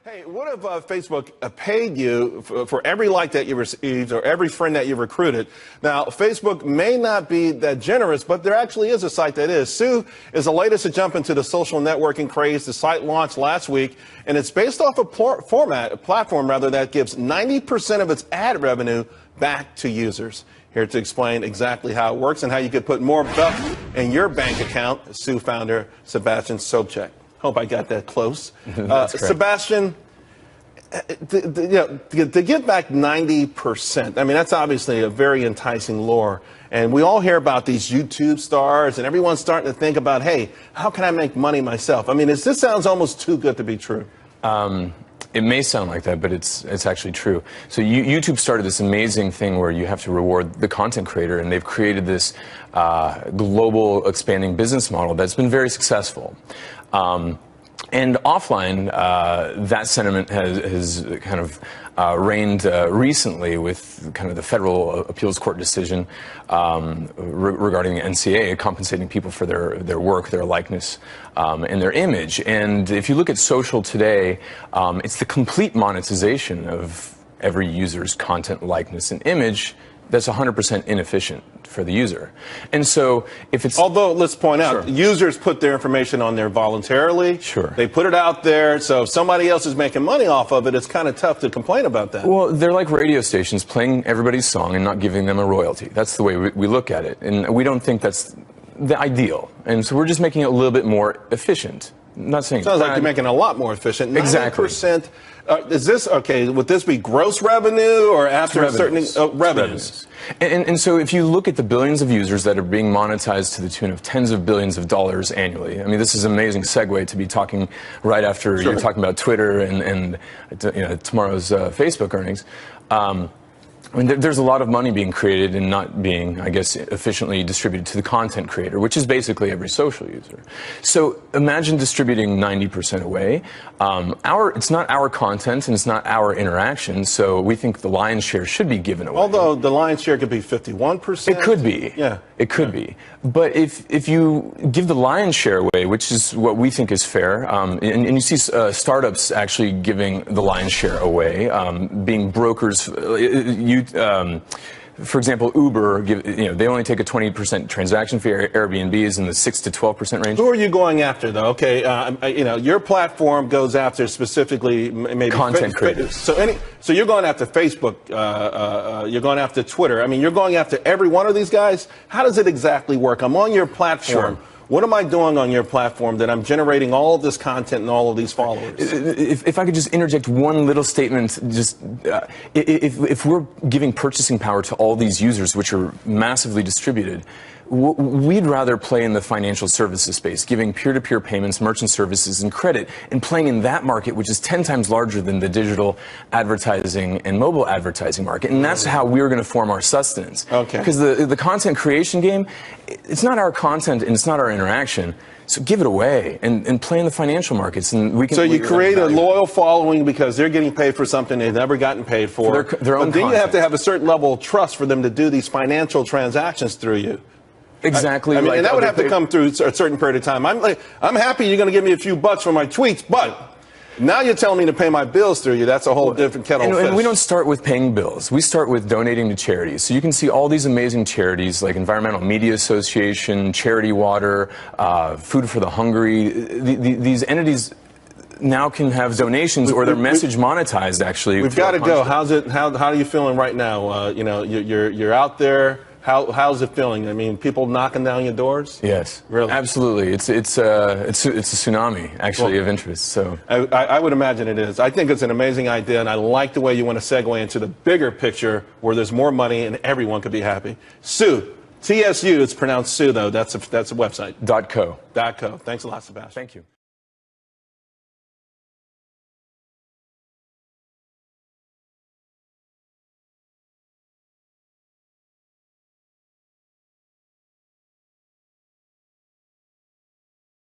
Hey, what if Facebook paid you for every like that you received or every friend that you recruited? Now, Facebook may not be that generous, but there actually is a site that is. Sue is the latest to jump into the social networking craze. The site launched last week, and it's based off a platform that gives 90% of its ad revenue back to users. Here to explain exactly how it works and how you could put more buck in your bank account, Sue founder Sebastian Sobczak. Hope I got that close. Sebastian, to give back 90%, I mean, that's obviously a very enticing lure. And we all hear about these YouTube stars, and everyone's starting to think about, hey, how can I make money myself? I mean, this sounds almost too good to be true. It may sound like that, but it's actually true. So YouTube started this amazing thing where you have to reward the content creator, and they've created this global expanding business model that's been very successful. And offline, that sentiment has kind of reigned recently with kind of the federal appeals court decision regarding the NCAA compensating people for their work, their likeness, and their image. And if you look at social today, it's the complete monetization of every user's content, likeness, and image that's 100% inefficient for the user. And so if it's... Although, let's point out, users put their information on there voluntarily. Sure. They put it out there, so if somebody else is making money off of it, it's kind of tough to complain about that. Well, they're like radio stations playing everybody's song and not giving them a royalty. That's the way we look at it. And we don't think that's the ideal. And so we're just making it a little bit more efficient. I'm not saying sounds like you're making it a lot more efficient. 90%. Exactly. Is this, okay, would this be gross revenue or after revenues. certain revenues? And so if you look at the billions of users that are being monetized to the tune of tens of billions of dollars annually, I mean, this is an amazing segue to be talking right after you're talking about Twitter and tomorrow's Facebook earnings. I mean, there's a lot of money being created and not being, I guess, efficiently distributed to the content creator, which is basically every social user. So imagine distributing 90% away. It's not our content and it's not our interaction, so we think the lion's share should be given away. Although the lion's share could be 51%. It could be. Yeah. It could be. But if you give the lion's share away, which is what we think is fair, and you see startups actually giving the lion's share away, being brokers, for example, Uber, they only take a 20% transaction fee. Airbnb is in the 6 to 12% range. Who are you going after, though? Okay, your platform goes after specifically maybe content creators. So you're going after Facebook. You're going after Twitter. I mean, you're going after every one of these guys. How does it exactly work? I'm on your platform. Sure. What am I doing on your platform that I'm generating all of this content and all of these followers? If I could just interject one little statement, just if we're giving purchasing power to all these users, which are massively distributed, we'd rather play in the financial services space, giving peer-to-peer payments, merchant services, and credit, and playing in that market, which is 10 times larger than the digital advertising and mobile advertising market. And that's how we're going to form our sustenance. Okay. Because the content creation game, it's not our content and it's not our interaction. So give it away and play in the financial markets, and we can. So you create a loyal following because they're getting paid for something they've never gotten paid for. Their own but then content. You have to have a certain level of trust for them to do these financial transactions through you. Exactly. I mean, and that would have to come through a certain period of time. I'm happy you're going to give me a few bucks for my tweets, but now you're telling me to pay my bills through you. That's a whole different kettle of fish. And we don't start with paying bills. We start with donating to charities. So you can see all these amazing charities like Environmental Media Association, Charity Water, Food for the Hungry. These entities now can have donations or their message monetized. Actually, we've got to go. How's it? How are you feeling right now? You're out there. How's it feeling? I mean, people knocking down your doors? Yes, really, absolutely. It's a tsunami actually of interest. So I would imagine it is. I think it's an amazing idea, and I like the way you want to segue into the bigger picture where there's more money and everyone could be happy. Sue, TSU. It's pronounced Sue though. That's a website. .co. .co. Thanks a lot, Sebastian. Thank you.